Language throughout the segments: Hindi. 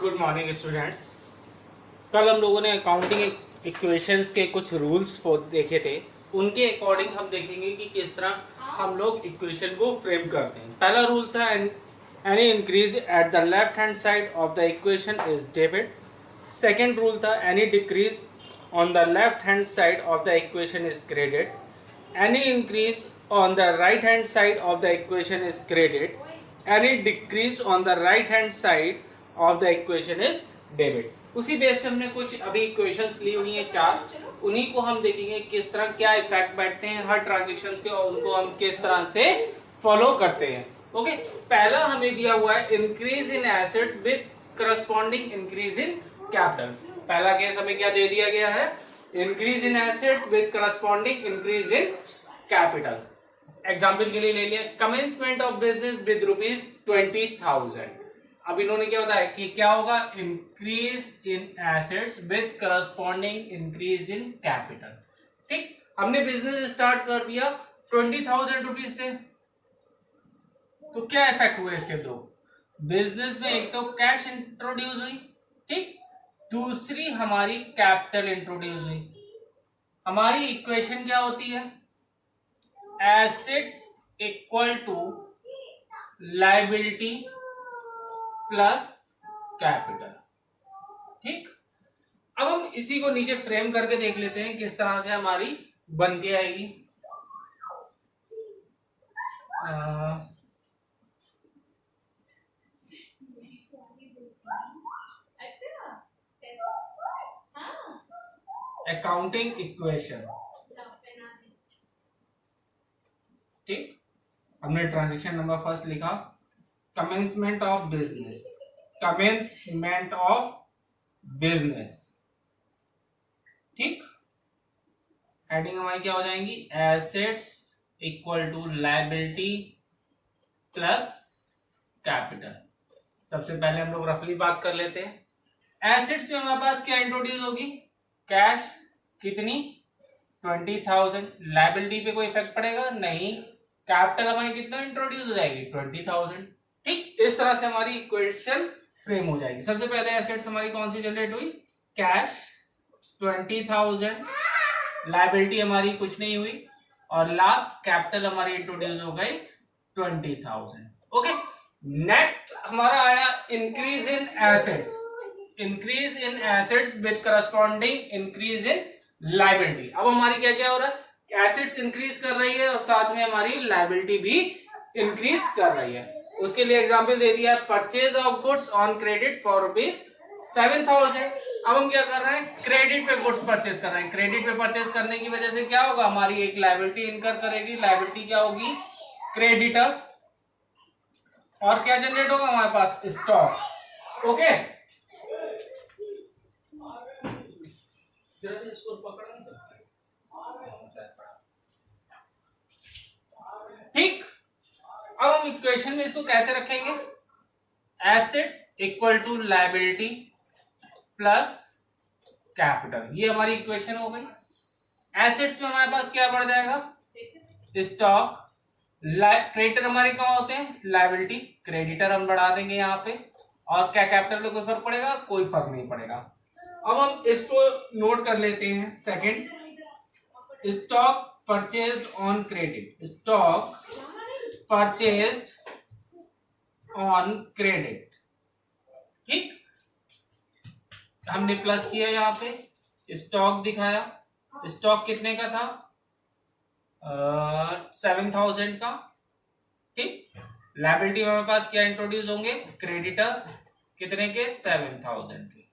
Good morning students. कल हम लोगों ने अकाउंटिंग इक्वेशंस के कुछ रूल्स देखे थे। उनके अकॉर्डिंग हम देखेंगे कि किस तरह हम लोग इक्वेशन को फ्रेम करते हैं। पहला रूल था any increase at the left hand side of the equation is debit. Second rule था any decrease on the left hand side of the equation is credit. Any increase on the right hand side of the equation is credit. Any decrease on the right hand side of the equation is debit. उसी बेस पे हमने कुछ अभी इक्वेशंस ली हुई हैं चार, उन्हीं को हम देखेंगे किस तरह क्या इफेक्ट बैठते हैं हर ट्रांजेक्शन्स के और उनको हम किस तरह से फॉलो करते हैं। ओके, पहला हमें दिया हुआ है increase in assets with corresponding increase in capital. पहला केस हमें क्या दे दिया गया है, increase in assets with corresponding increase in capital. Example के लिए ले लिया कमेंसमेंट ऑफ बिजनेस विद ₹20,000। अब इन्होंने क्या बताया कि क्या होगा, increase in assets with corresponding increase in capital. ठीक, हमने बिजनेस स्टार्ट कर दिया 20,000 रुपीज से, तो क्या इफेक्ट हुए इसके दो। बिजनेस में एक तो कैश इंट्रोड्यूस हुई, ठीक, दूसरी हमारी कैपिटल इंट्रोड्यूस हुई। हमारी इक्वेशन क्या होती है, assets equal to liability plus capital. ठीक, अब हम इसी को नीचे फ्रेम करके देख लेते हैं किस तरह से हमारी बन के आएगी। अकाउंटिंग इक्वेशन, ठीक, हमने ट्रांजेक्शन नंबर फर्स्ट लिखा commencement of business, commencement of business, ठीक। हेडिंग हमारी क्या हो जाएंगी, assets equal to liability plus capital. सबसे पहले हम लोग रफली बात कर लेते हैं। एसेट्स में हमारे पास क्या इंट्रोड्यूस होगी, कैश, कितनी 20,000। लायबिलिटी पे कोई इफेक्ट पड़ेगा नहीं, कैपिटल हमारी कितना इंट्रोड्यूस हो जाएगी 20,000। ठीक, इस तरह से हमारी इक्वेशन फ्रेम हो जाएगी। सबसे पहले एसेट्स हमारी कौन सी जनरेट हुई, कैश 20,000, लायबिलिटी हमारी कुछ नहीं हुई और लास्ट कैपिटल हमारी इंट्रोड्यूस हो गई 20,000। ओके, नेक्स्ट हमारा आया increase in assets, increase in assets with corresponding increase in liability. अब हमारी क्या क्या हो रहा है, एसेट्स इंक्रीज कर रही है और साथ में हमारी लायबिलिटी भी इंक्रीज कर रही है। उसके लिए एग्जांपल दे दिया है purchase of goods on credit for ₹7,000। अब हम क्या कर रहे हैं, क्रेडिट पे गुड्स परचेज कर रहे हैं। क्रेडिट पे परचेज करने की वजह से क्या होगा, हमारी एक लायबिलिटी इनकर करेगी। लायबिलिटी क्या होगी, क्रेडिटर, और क्या जनरेट होगा हमारे पास, स्टॉक। ओके, इसको पकड़ नहीं सकते, ठीक। अब हम इक्वेशन में इसको कैसे रखेंगे, assets equal to liability plus capital, ये हमारी इक्वेशन हो गई। एसेट्स में हमारे पास क्या बढ़ जाएगा, स्टॉक, क्रेडिटर हमारे कहाँ होते हैं, लायबिलिटी, क्रेडिटर हम बढ़ा देंगे यहाँ पे, और क्या कैपिटल में कोई फर्क पड़ेगा, कोई फर्क नहीं पड़ेगा। अब हम इसको नोट कर लेते हैं। Second, stock purchased on credit, stock purchased on credit, ठीक, हमने प्लस किया यहाँ पे, स्टॉक दिखाया। स्टॉक कितने का था, 7,000 का, ठीक। लायबिलिटी में हमारे पास क्या इंट्रोड्यूस होंगे, क्रेडिटर, कितने के, 7,000 के।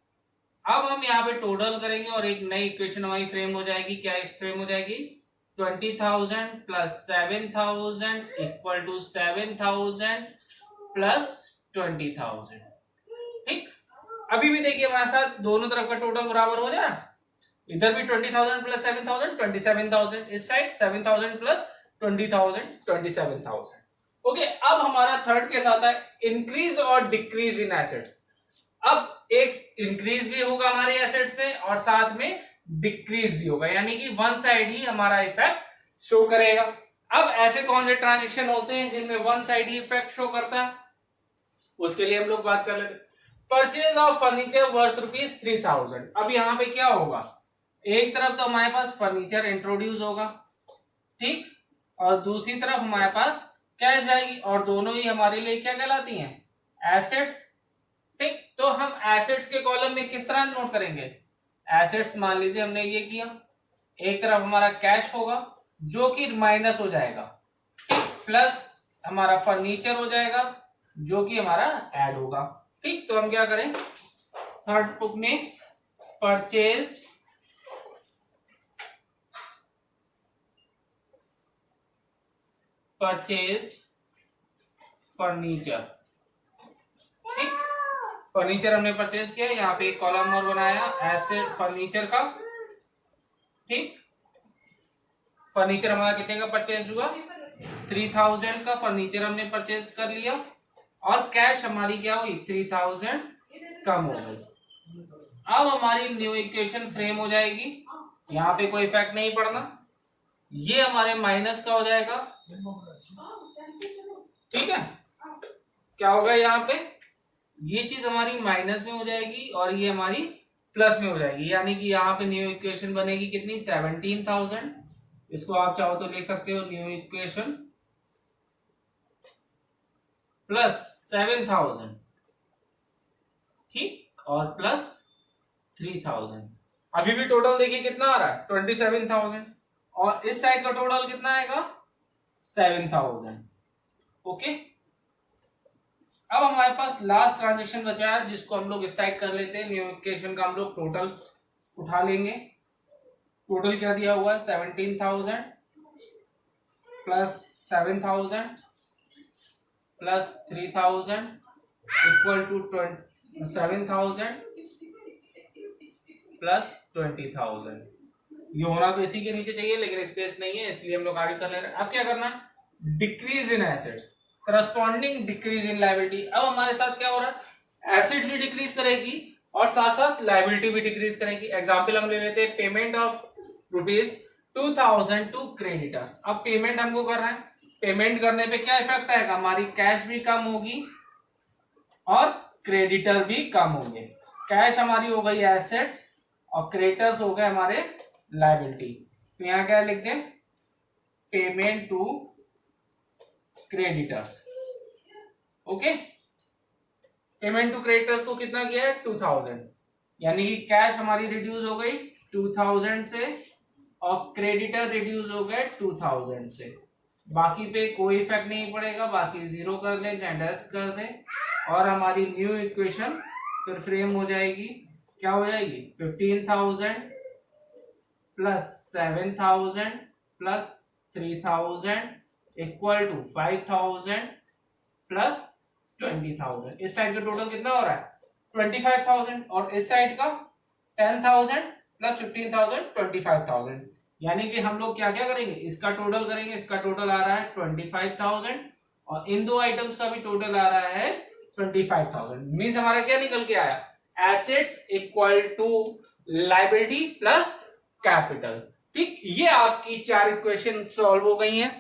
अब हम यहाँ पे टोटल करेंगे और एक नई इक्वेशन हमारी फ्रेम हो जाएगी। क्या फ्रेम हो जाएगी, 20,000 प्लस 7,000 इक्वल टू 7,000 प्लस 20,000, ठीक। अभी भी देखिए हमारे साथ दोनों तरफ का टोटल बराबर हो जाए, इधर भी 20,000 प्लस 7,000 27,000, इस साइड 7,000 प्लस 20,000 27,000। ओके, अब हमारा थर्ड केस आता है इंक्रीज और डिक्रीज इन एसेट्स। अब एक इंक्रीज भी होगा हमारे एसेट्स में और साथ में डिक्रीज भी होगा, यानी कि वन साइड ही हमारा इफेक्ट शो करेगा। अब ऐसे कौन से ट्रांजेक्शन होते हैं जिनमें वन साइड ही इफेक्ट शो करता है, उसके लिए हम लोग बात कर लेते हैं। Purchase of furniture worth ₹3000। अब यहाँ पे क्या होगा, एक तरफ तो हमारे पास फर्नीचर इंट्रोड्यूस होगा, ठीक, और दूसरी तरफ हमारे पास कैश जाएगी, और दोनों ही हमारे लिए क्या कहलाती हैं, एसेट्स। ठीक, तो हम एसेट्स के कॉलम में किस तरह नोट करेंगे, एसेट्स मान लीजिए हमने ये किया, एक तरफ हमारा कैश होगा जो कि माइनस हो जाएगा, ठीक, प्लस हमारा फर्नीचर हो जाएगा जो कि हमारा ऐड होगा। ठीक, तो हम क्या करें, थर्ड बुक में परचेज्ड फर्नीचर। ठीक, फर्नीचर हमने परचेज किया, यहाँ पे एक कॉलम और बनाया एसेट फर्नीचर का। ठीक, फर्नीचर हमारा कितने का परचेज हुआ, 3000 का फर्नीचर हमने परचेज कर लिया, और कैश हमारी क्या हुई, 3000 कम हो गई। अब हमारी न्यू इक्वेशन फ्रेम हो जाएगी, यहाँ पे कोई इफेक्ट नहीं पड़ना, ये हमारे माइनस का हो जाएगा। ठीक है, क्या होगा यहाँ पे, ये चीज हमारी माइनस में हो जाएगी और ये हमारी प्लस में हो जाएगी, यानी कि यहाँ पे न्यू इक्वेशन बनेगी कितनी, 17,000। इसको आप चाहो तो लिख सकते हो न्यू इक्वेशन प्लस 7,000, ठीक, और प्लस 3,000। अभी भी टोटल देखिए कितना आ रहा है, 27,000, और इस साइड का टोटल कितना आएगा, 7,000। ओके, अब हमारे पास लास्ट ट्रांजेक्शन बचा है जिसको हम लोग इस साइड कर लेते हैं, न्यू इक्वेशन का हम लोग टोटल उठा लेंगे। टोटल क्या दिया हुआ है, 17,000 plus 7,000 plus 3,000 equal to 7,000 plus 20,000। ये होना तो इसी के नीचे चाहिए लेकिन स्पेस नहीं है, इसलिए हम लोग आगे कर ले रहे हैं। अब क्या करना है, decrease in assets corresponding decrease in liability. अब हमारे साथ क्या हो रहा है, एसेट्स भी डिक्रीज करेगी और साथ साथ लायबिलिटी भी डिक्रीज करेगी। एग्जांपल हम ले लेते हैं, पेमेंट ऑफ ₹2,000 टू क्रेडिटर्स। अब पेमेंट हमको कर रहा है, पेमेंट करने पे क्या इफेक्ट आएगा, हमारी कैश भी कम होगी और क्रेडिटर भी कम होंगे। कैश हमारी हो गई एसेट्स और क्रेडिटर्स हो गए हमारे लायबिलिटी। तो यहां क्या लिख दें, payment to creditors. Okay, payment to creditors को कितना किया है, 2,000, यानी कि कैश हमारी रिड्यूस हो गई 2,000 से और क्रेडिटर रिड्यूस हो गए 2,000 से। बाकी पे कोई इफेक्ट नहीं पड़ेगा, बाकी जीरो कर ले चाहे डैश कर दे, और हमारी न्यू इक्वेशन फिर फ्रेम हो जाएगी, क्या हो जाएगी, 15,000 plus 7,000 plus 3,000 equal to 5,000 plus 20,000। इस साइड का टोटल कितना हो रहा है, 25,000, और इस साइड का 10,000 प्लस 15,000 25,000। यानी कि हम लोग क्या क्या करेंगे, इसका टोटल करेंगे, इसका टोटल आ रहा है 25,000 और इन दो आइटम्स का भी टोटल आ रहा है 25,000। मीन्स हमारा क्या निकल के आया, assets equal to liability plus capital. ठीक, ये आपकी 4 इक्वेशन सॉल्व हो गई हैं।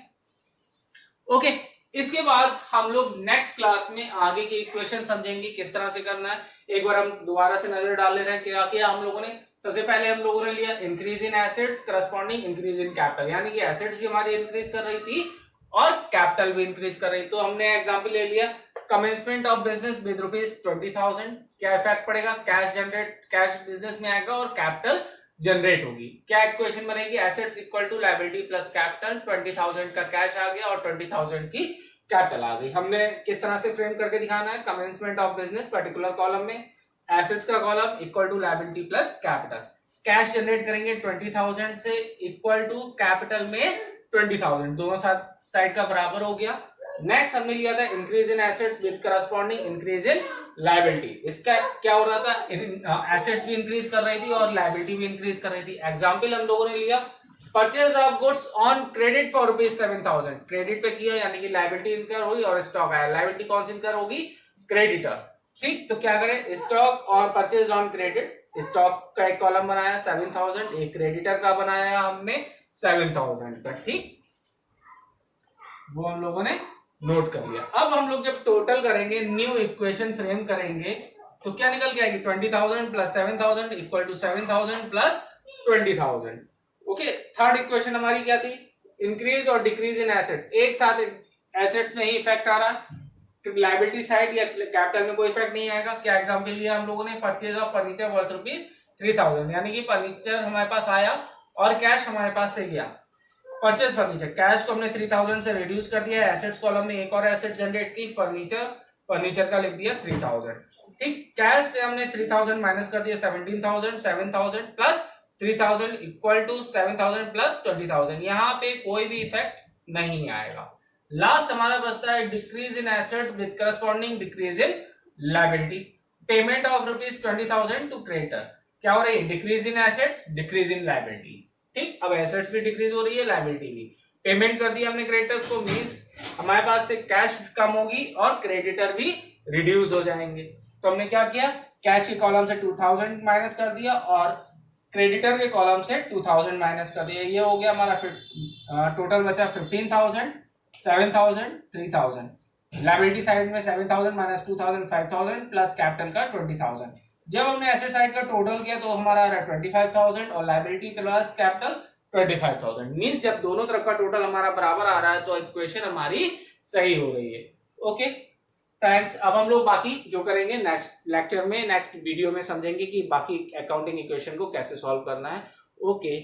ओके, इसके बाद हम लोग नेक्स्ट क्लास में आगे की इक्वेशन समझेंगे किस तरह से करना है। एक बार हम दोबारा से नजर डाल ले रहे हैं, क्या किया हम लोगों ने। सबसे पहले हम लोगों ने लिया increase in assets corresponding increase in capital, यानी कि एसेट्स भी हमारी इंक्रीज कर रही थी और कैपिटल भी इंक्रीज कर रही थी। तो हमने एग्जांपल ले लिया, कमेंसमेंट ऑफ बिजनेस विद ₹20,000। क्या इफेक्ट पड़ेगा, कैश बिजनेस में आएगा और कैपिटल जनरेट होगी। क्या इक्वेशन बनेगी, assets equal to liability plus capital. 20,000 का कैश आ गया और 20,000 की कैपिटल आ गई। हमने किस तरह से फ्रेम करके दिखाना है, commencement of business particular column में, एसेट्स का column equal to liability plus capital. Cash generate करेंगे 20,000 से इक्वल टू कैपिटल में 20,000, दोनों साइड का बराबर हो गया। नेक्स्ट हमने लिया था increase in assets with corresponding increase in liability. इसका क्या हो रहा था, एसेट्स भी इंक्रीज कर रही थी और लायबिलिटी भी इंक्रीज कर रही थी। एग्जांपल हम लोगों ने लिया, purchase of goods on credit for ₹7,000। Credit पे किया यानी कि लायबिलिटी इनकर हुई और स्टॉक आया। लायबिलिटी कौन सी इनकर होगी, क्रेडिटर। ठीक, तो क्या करें, स्टॉक और परचेज ऑन क्रेडिट। स्टॉक का एक कॉलम बनाया 7,000, एक क्रेडिटर का बनाया हमने 7,000 का। ठीक, वो हम लोगों ने नोट कर लिया। अब हम लोग जब टोटल करेंगे, न्यू इक्वेशन फ्रेम करेंगे, तो क्या निकल के आएगी 20,000 plus 7,000 equal to 7,000 plus 20,000। Okay, third equation हमारी क्या थी, इंक्रीज और डिक्रीज इन एसेट्स, एक साथ एसेट्स में ही इफेक्ट आ रहा है, लाइबिलिटी साइड या कैपिटल में कोई इफेक्ट नहीं आएगा। क्या एग्जांपल लिया हम लोगों ने, परचेज ऑफ फर्नीचर वर्थ ₹3,000, यानी कि फर्नीचर हमारे पास आया और कैश हमारे पास से गया। परचेज फर्नीचर, कैश को हमने 3,000 से रिड्यूस कर दिया, एसेट्स कॉलम में एक और एसेट जनरेट की, फर्नीचर का लिख दिया 3,000। ठीक, कैश से हमने 3,000 माइनस कर दिया 17,000, 7,000 प्लस 3,000 इक्वल टू 7,000 प्लस 20,000, यहाँ पे कोई भी इफेक्ट नहीं आएगा। लास्ट हमारा बचता है decrease in assets with corresponding decrease in liability, payment of ₹20,000 to creditor. क्या हो रही है, decrease in assets, decrease in liability. ठीक, अब एसेट्स भी डिक्रीज हो रही है, लायबिलिटी भी। पेमेंट कर दिया हमने क्रेडिटर्स को, मींस हमारे पास से कैश कम होगी और क्रेडिटर भी रिड्यूस हो जाएंगे। तो हमने क्या किया, कैश के कॉलम से 2,000 माइनस कर दिया और क्रेडिटर के कॉलम से 2,000 माइनस कर दिया। ये हो गया हमारा टोटल बचा 15,000, 7,000, 3,000। लायबिलिटी साइड में 7,000 माइनस 2,000, 5,000 प्लस कैपिटल का 20,000। जब हमने एसेट साइड का टोटल किया तो हमारा आ रहा है 25,000 और लायबिलिटी प्लस कैपिटल 25,000। मींस जब दोनों तरफ का टोटल हमारा बराबर आ रहा है तो इक्वेशन हमारी सही हो रही है। Okay, thanks. अब हम लोग बाकी जो करेंगे नेक्स्ट लेक्चर में, नेक्स्ट वीडियो में समझेंगे कि बाकी अकाउंटिंग इक्वेशन को कैसे सॉल्व करना है। ओके।